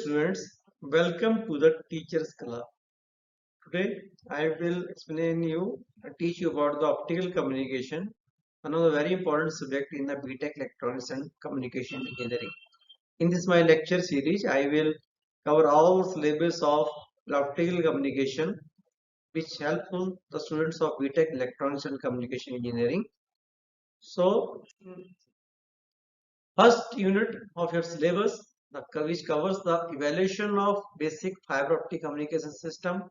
students, welcome to the Teachers Club. Today I will teach you about the optical communication, one of the very important subject in the BTech Electronics and Communication Engineering. In this my lecture series, I will cover all syllabus of optical communication, which helpful the students of BTech Electronics and Communication Engineering. So, first unit of your syllabus, which covers the evaluation of basic fiber optic communication system,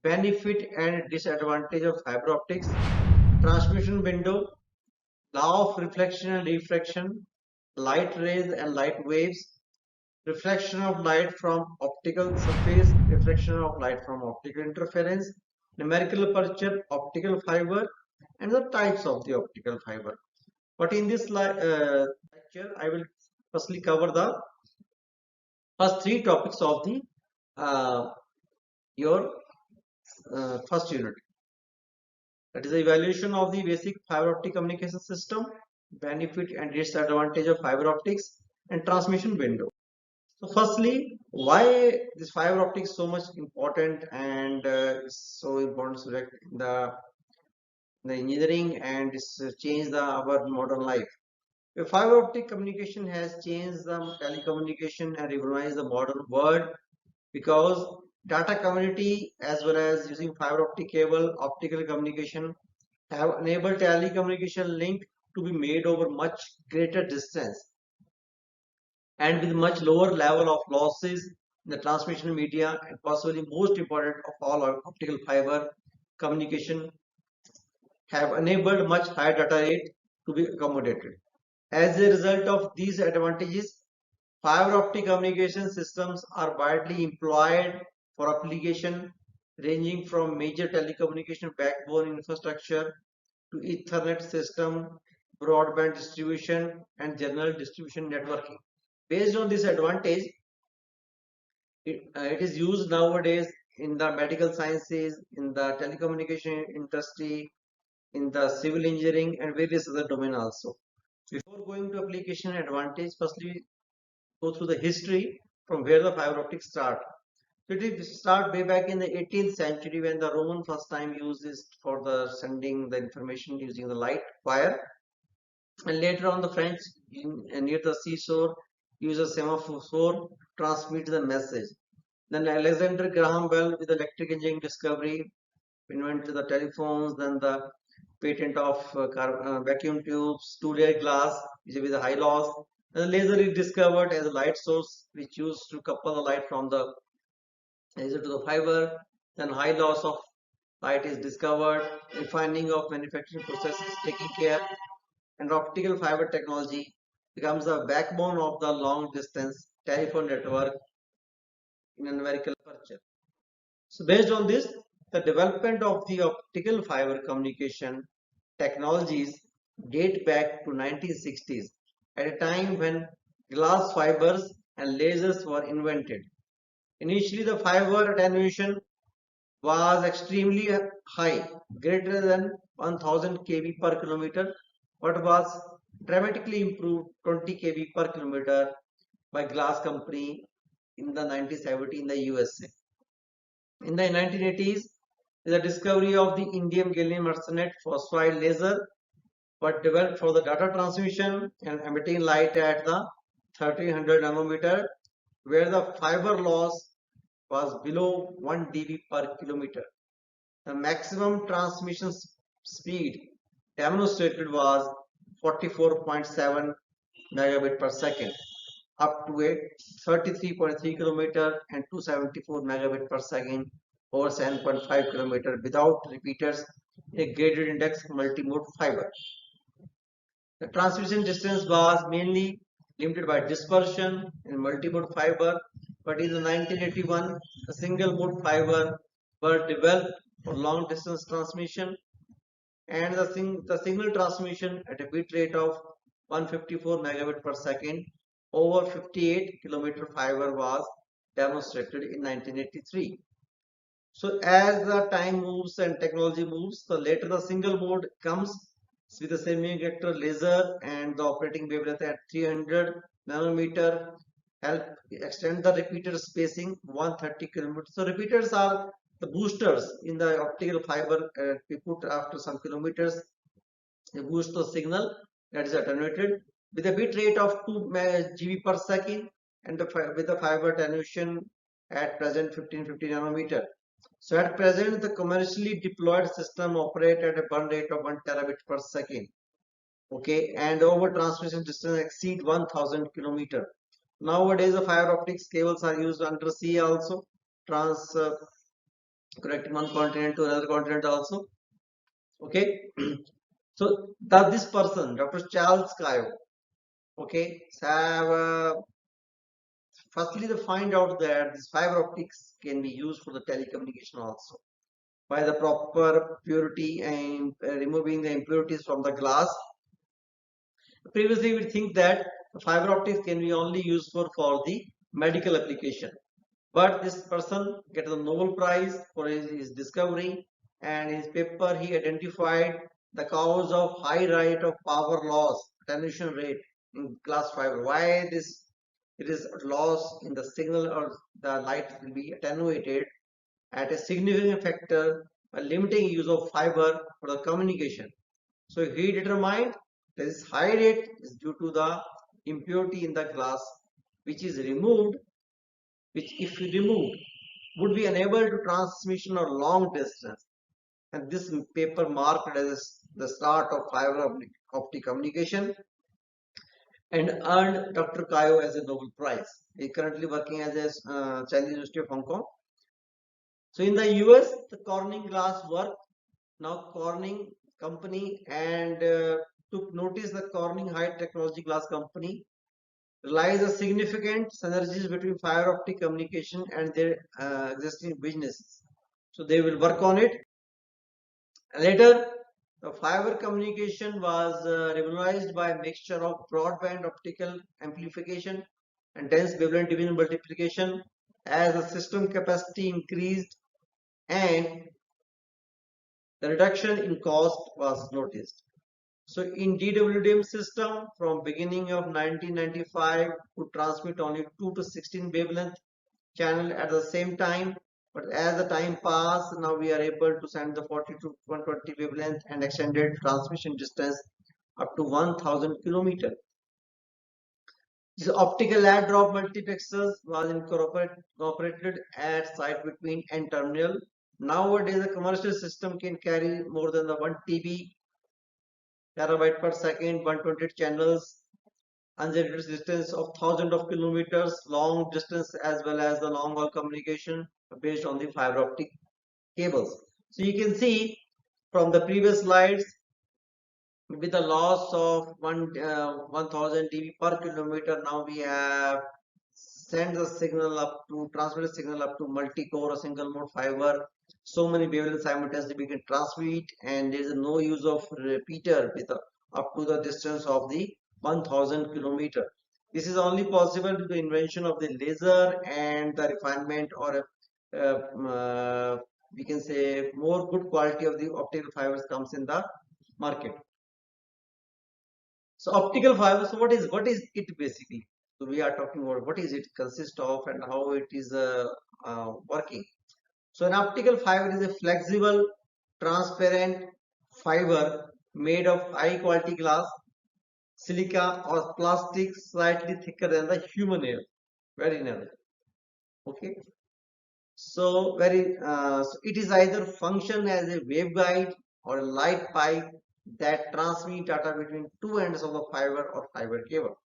benefit and disadvantage of fiber optics, transmission window, law of reflection and refraction, light rays and light waves, reflection of light from optical surface, reflection of light from optical interference, numerical aperture, optical fiber, and the types of the optical fiber. But in this lecture, I will firstly cover the first three topics of the your first unit. That is the evaluation of the basic fiber optic communication system, benefit and disadvantage of fiber optics, and transmission window. So firstly, why this fiber optics so much important and so important subject in the engineering, and it's changed our modern life. The fiber optic communication has changed the telecommunication and revolutionized the modern world because data community as well as using fiber optic cable, optical communication have enabled telecommunication link to be made over much greater distance and with much lower level of losses in the transmission media, and possibly most important of all, optical fiber communication have enabled much higher data rate to be accommodated. As a result of these advantages, fiber optic communication systems are widely employed for application ranging from major telecommunication backbone infrastructure to Ethernet system, broadband distribution, and general distribution networking. Based on this advantage, it is used nowadays in the medical sciences, in the telecommunication industry, in the civil engineering, and various other domains also. Before going to application advantage, firstly go through the history from where the fiber optics start. So it start way back in the 18th century when the Roman first time used this for the sending the information using the light wire, and later on the French near the seashore use a semaphore to transmit the message. Then Alexander Graham Bell with electric engineering discovery invented the telephones, then the patent of vacuum tubes, two-layer glass, which with a high loss. And the laser is discovered as a light source, which used to couple the light from the laser to the fiber. Then high loss of light is discovered. Refining of manufacturing process is taken care, and optical fiber technology becomes the backbone of the long-distance telephone network in a numerical aperture. So based on this, the development of the optical fiber communication technologies date back to 1960s, at a time when glass fibers and lasers were invented. Initially, the fiber attenuation was extremely high, greater than 1000 kb per kilometer, but was dramatically improved 20 kb per kilometer by glass company in the 1970 in the USA. In the 1980s, the discovery of the indium gallium arsenide phosphide laser was developed for the data transmission and emitting light at the 1300 nanometer, where the fiber loss was below 1 dB per kilometer. The maximum transmission speed demonstrated was 44.7 megabit per second, up to a 33.3 kilometer and 274 megabit per second over 7.5 kilometer without repeaters in a graded index multimode fiber. The transmission distance was mainly limited by dispersion in multimode fiber, but in the 1981, a single mode fiber were developed for long distance transmission, and the signal transmission at a bit rate of 154 megabit per second over 58 kilometer fiber was demonstrated in 1983. So as the time moves and technology moves, the later the single mode comes with the semiconductor laser and the operating wavelength at 300 nanometer, help extend the repeater spacing 130 kilometers. So repeaters are the boosters in the optical fiber. We put after some kilometers, we boost the signal that is attenuated with a bit rate of 2 GB per second, and with the fiber attenuation at present 1550 nanometer. So at present, the commercially deployed system operate at a burn rate of 1 terabit per second. Okay, and over transmission distance exceed 1000 kilometer. Nowadays, the fiber optics cables are used under sea also, trans connecting one continent to another continent also. Okay, so that this person, Dr. Charles Cayo, okay, have firstly they find out that this fiber optics can be used for the telecommunication also by the proper purity and removing the impurities from the glass. Previously, we think that fiber optics can be only used for the medical application. But this person get the Nobel Prize for his discovery, and in his paper he identified the cause of high rate of power loss, attenuation rate in glass fiber. Why this it is loss in the signal or the light will be attenuated at a significant factor by limiting use of fiber for the communication. So he determined this high rate is due to the impurity in the glass, which is removed, which if removed would be unable to transmission or long distance. And this paper marked as the start of fiber optic communication and earned Dr. Kayo as a Nobel Prize. He is currently working as a Chinese University of Hong Kong. So in the US, the Corning glass work. Now Corning company and took notice the Corning high technology glass company realize a significant synergies between fiber optic communication and their existing businesses. So they will work on it. Later, the fiber communication was revolutionized by a mixture of broadband optical amplification and dense wavelength division multiplication as the system capacity increased and the reduction in cost was noticed. So in DWDM system from beginning of 1995 could transmit only 2 to 16 wavelength channel at the same time, but as the time passed, now we are able to send the 40 to 120 wavelength and extended transmission distance up to 1000 kilometer. This optical add drop multiplexers was incorporated at site between N terminal. Nowadays, the commercial system can carry more than the 1 TB terabyte per second, 120 channels, ungenerated distance of thousands of kilometers, long distance as well as the long haul communication based on the fiber optic cables. So you can see from the previous slides, with the loss of 1000 dB per kilometer, now we have send the signal up to transmit the signal up to multi-core or single mode fiber. So many wavelengths simultaneously we can transmit, and there is no use of repeater with up to the distance of the 1000 kilometer. This is only possible due to the invention of the laser and the refinement or we can say more good quality of the optical fibers comes in the market. So optical fiber, so what is it basically? So we are talking about what is it consist of and how it is working. So an optical fiber is a flexible, transparent fiber made of high quality glass, silica or plastic slightly thicker than the human hair, very narrow. Okay. So so it is either function as a waveguide or a light pipe that transmit data between two ends of the fiber or fiber cable.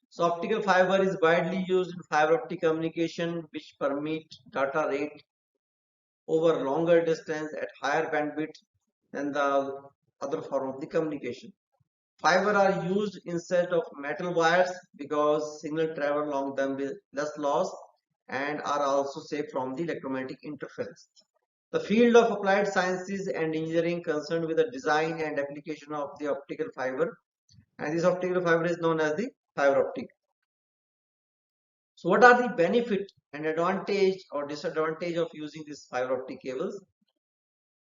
So optical fiber is widely used in fiber optic communication, which permit data rate over longer distance at higher bandwidth than the other form of the communication. Fiber are used instead of metal wires because signal travel along them with less loss and are also safe from the electromagnetic interference. The field of applied sciences and engineering concerned with the design and application of the optical fiber, and this optical fiber is known as the fiber optic. So what are the benefit and advantage or disadvantage of using these fiber optic cables?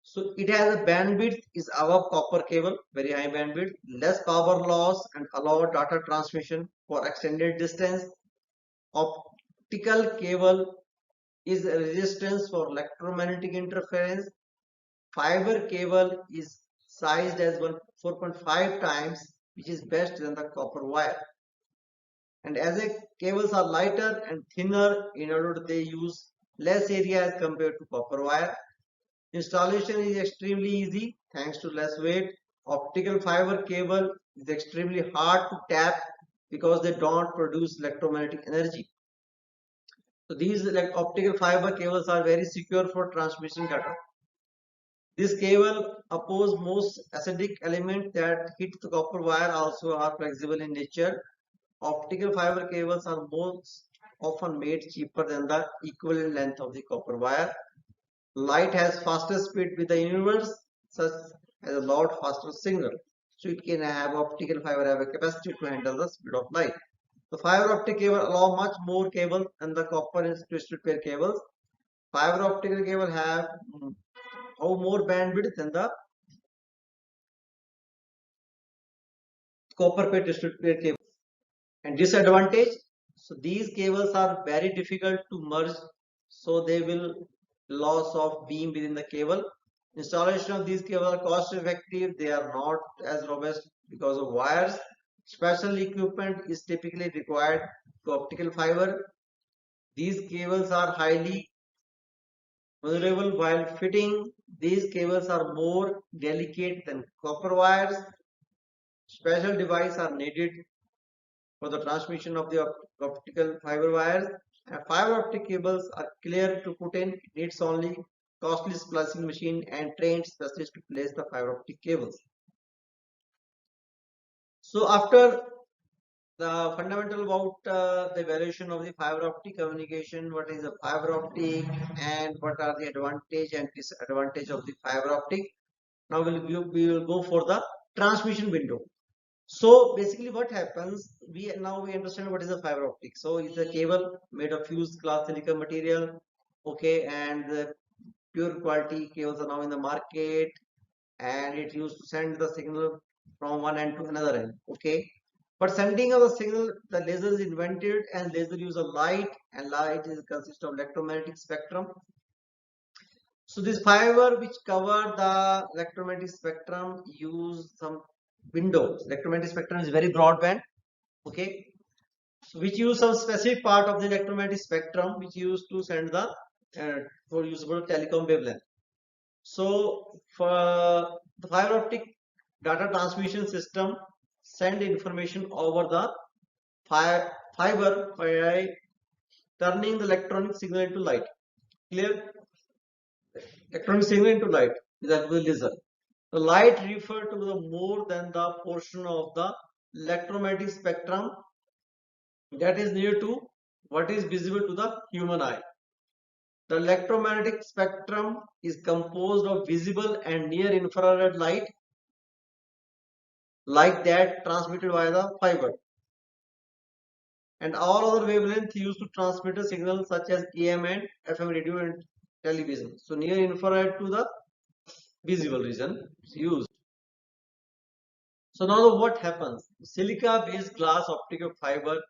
So it has a bandwidth is above copper cable, very high bandwidth, less power loss and allow data transmission for extended distance Optical cable is a resistance for electromagnetic interference. Fiber cable is sized as 4.5 times, which is best than the copper wire. And as a cables are lighter and thinner, in order they use less area as compared to copper wire. Installation is extremely easy thanks to less weight. Optical fiber cable is extremely hard to tap because they don't produce electromagnetic energy. So these optical fiber cables are very secure for transmission data. This cable oppose most acidic elements that hit the copper wire, also are flexible in nature. Optical fiber cables are most often made cheaper than the equivalent length of the copper wire. Light has faster speed with the universe, such as a lot faster signal. So it can have optical fiber have a capacity to handle the speed of light. The fiber optic cable allow much more cable than the copper and twisted pair cables. Fiber optical cable have more bandwidth than the copper pair twisted pair cable. And disadvantage, so these cables are very difficult to merge, so they will loss of beam within the cable. Installation of these cables are cost effective. They are not as robust because of wires. Special equipment is typically required to optical fiber. These cables are highly vulnerable while fitting. These cables are more delicate than copper wires. Special devices are needed for the transmission of the optical fiber wires. And fiber optic cables are clear to put in. It needs only costly splicing machine and trained specialists to place the fiber optic cables. So after the fundamental about the evaluation of the fiber optic communication, what is a fiber optic and what are the advantage and disadvantage of the fiber optic. Now we will go for the transmission window. So basically what happens, we understand what is a fiber optic. So it's a cable made of fused glass silicon material, okay, and the pure quality cables are now in the market, and it used to send the signal from one end to another end, okay. But sending of the signal, the laser is invented, and laser use a light, and light is consists of electromagnetic spectrum. So this fiber which cover the electromagnetic spectrum use some windows. Electromagnetic spectrum is very broadband, okay, so which use some specific part of the electromagnetic spectrum which used to send the for usable telecom wavelength. So for the fiber optic data transmission system send information over the fiber by turning the electronic signal into light. Clear? Electronic signal into light is that the laser. The light refer to the more than the portion of the electromagnetic spectrum that is near to what is visible to the human eye. The electromagnetic spectrum is composed of visible and near infrared light like that transmitted via the fiber, and all other wavelengths used to transmit a signal such as AM and FM radio and television. So near infrared to the visible region is used. So now what happens? Silica based glass optical fiber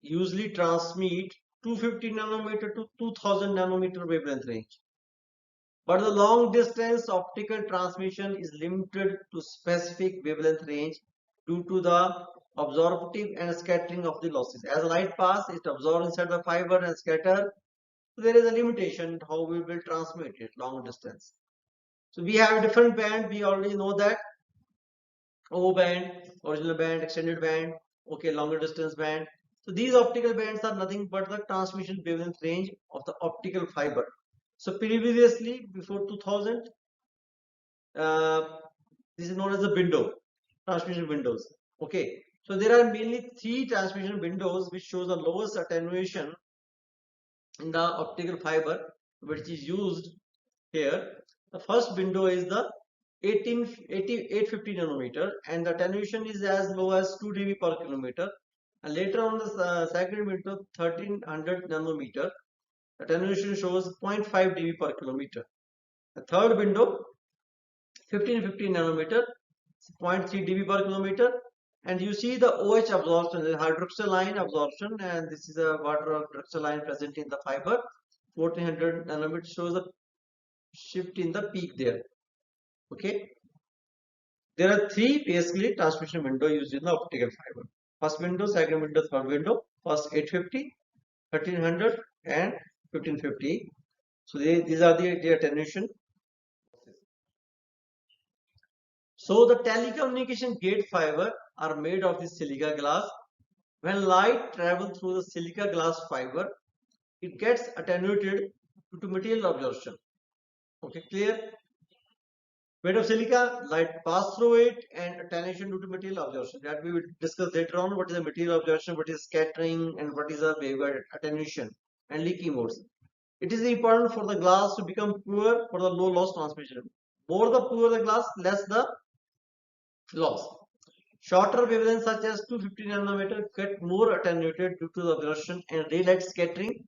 usually transmit 250 nanometer to 2000 nanometer wavelength range. But the long distance optical transmission is limited to specific wavelength range due to the absorptive and scattering of the losses. As light passes, it absorbs inside the fiber and scatter. So there is a limitation how we will transmit it long distance. So we have a different band. We already know that O band, original band, extended band, okay, longer distance band. So these optical bands are nothing but the transmission wavelength range of the optical fiber. So previously, before 2000, this is known as the window, transmission windows. Okay, so there are mainly three transmission windows which shows the lowest attenuation in the optical fiber which is used here. The first window is the 850 nanometer, and the attenuation is as low as 2 dB per kilometer. And later on the second window 1300 nanometer, attenuation shows 0.5 dB per kilometer. The third window 1550 nanometer, 0.3 dB per kilometer, And you see the OH absorption, the hydroxyl line absorption, and this is a water hydroxyl line present in the fiber. 1400 nanometer shows the shift in the peak there. Okay. There are three basically transmission window used in the optical fiber. First window, second window, third window. First 850, 1300, and 1550. So these are the attenuation. So the telecommunication gate fiber are made of this silica glass. When light travels through the silica glass fiber, it gets attenuated due to material absorption. Okay, clear? Made of silica, light pass through it, and attenuation due to material absorption. That we will discuss later on. What is the material absorption, what is scattering, and what is the waveguide attenuation and leaky modes. It is important for the glass to become pure for the low loss transmission. More the pure the glass, less the loss. Shorter wavelengths such as 250 nanometer get more attenuated due to the absorption and ray light scattering.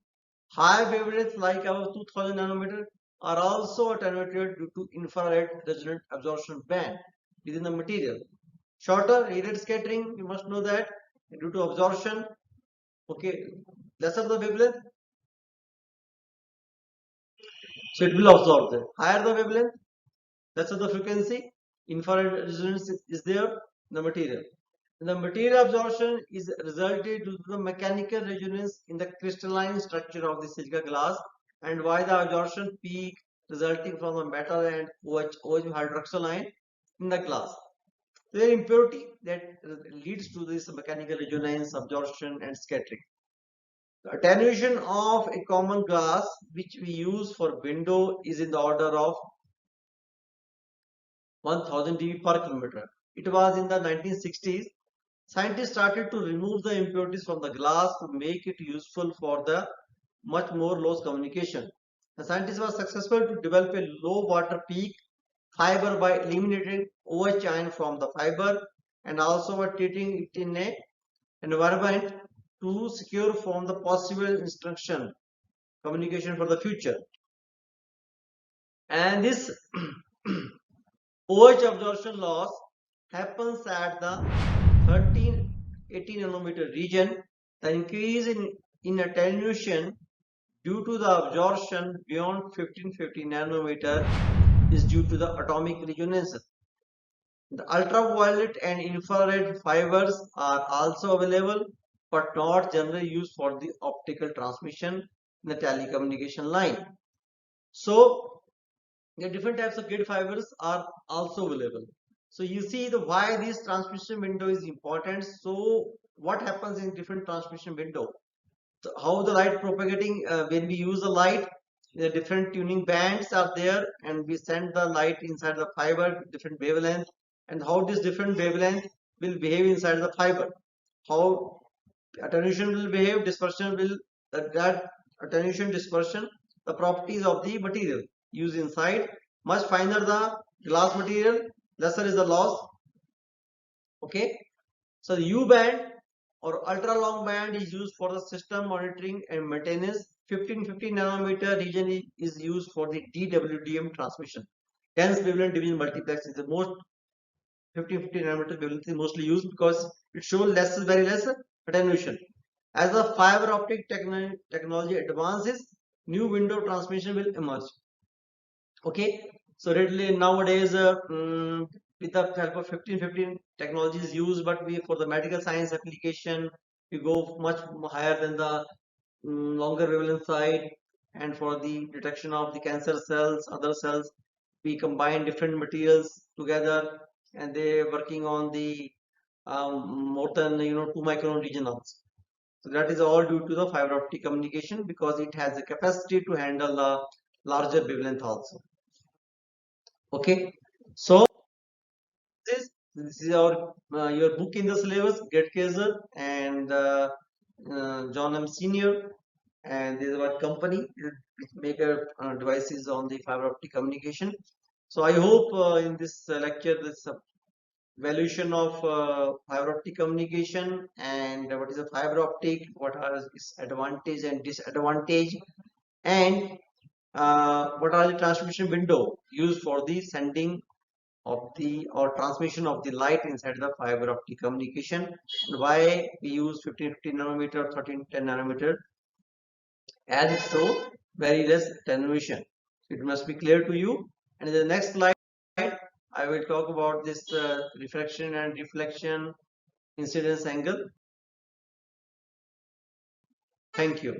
High wavelengths like above 2000 nanometer are also attenuated due to infrared resonant absorption band within the material. Shorter radiant scattering, you must know that due to absorption, okay, lesser the wavelength, so it will absorb them. Higher the wavelength, lesser the frequency, infrared resonance is there in the material. And the material absorption is resulted due to the mechanical resonance in the crystalline structure of the silica glass, and why the absorption peak resulting from the metal and OH hydroxyl ion in the glass. The impurity that leads to this mechanical resonance, absorption, and scattering. The attenuation of a common glass which we use for window is in the order of 1000 dB per kilometer. It was in the 1960s. Scientists started to remove the impurities from the glass to make it useful for the much more loss communication. The scientists were successful to develop a low water peak fiber by eliminating OH ion from the fiber, and also were treating it in a environment to secure from the possible instruction communication for the future. And this OH absorption loss happens at the 1380 nanometer region. The increase in attenuation due to the absorption beyond 1550 nanometer is due to the atomic resonance. The ultraviolet and infrared fibers are also available, but not generally used for the optical transmission in the telecommunication line. So the different types of gate fibers are also available. So you see the why this transmission window is important. So what happens in different transmission window? So how the light propagating when we use the light, the different tuning bands are there, and we send the light inside the fiber, different wavelength, and how this different wavelength will behave inside the fiber. How attenuation will behave, dispersion will that attenuation dispersion, the properties of the material used inside. Much finer the glass material, lesser is the loss. Okay, so the U band or ultra long band is used for the system monitoring and maintenance. 1550 nanometer region is used for the DWDM transmission. Dense wavelength division multiplex is the most 1550 nanometer wavelength is mostly used because it shows less, very less attenuation. As the fiber optic technology advances, new window transmission will emerge. Okay, so readily nowadays with the help of 1515 technology is used, but we for the medical science application we go much higher than the longer wavelength side, and for the detection of the cancer cells, other cells, we combine different materials together, and they working on the more than 2 micron region also. So that is all due to the fiber optic communication because it has the capacity to handle the larger wavelength also. Okay, so this is our your book in the syllabus, Get Kaiser and John M. Senior, and this is our company which make devices on the fiber optic communication. So I hope in this lecture this valuation of fiber optic communication and what is a fiber optic, what are its advantage and disadvantage, and what are the transmission window used for the sending of the or transmission of the light inside the fiber optic communication, and why we use 1550 nanometer, 1310 nanometer, as it show very less attenuation. It must be clear to you. And in the next slide, I will talk about this refraction and reflection incidence angle. Thank you.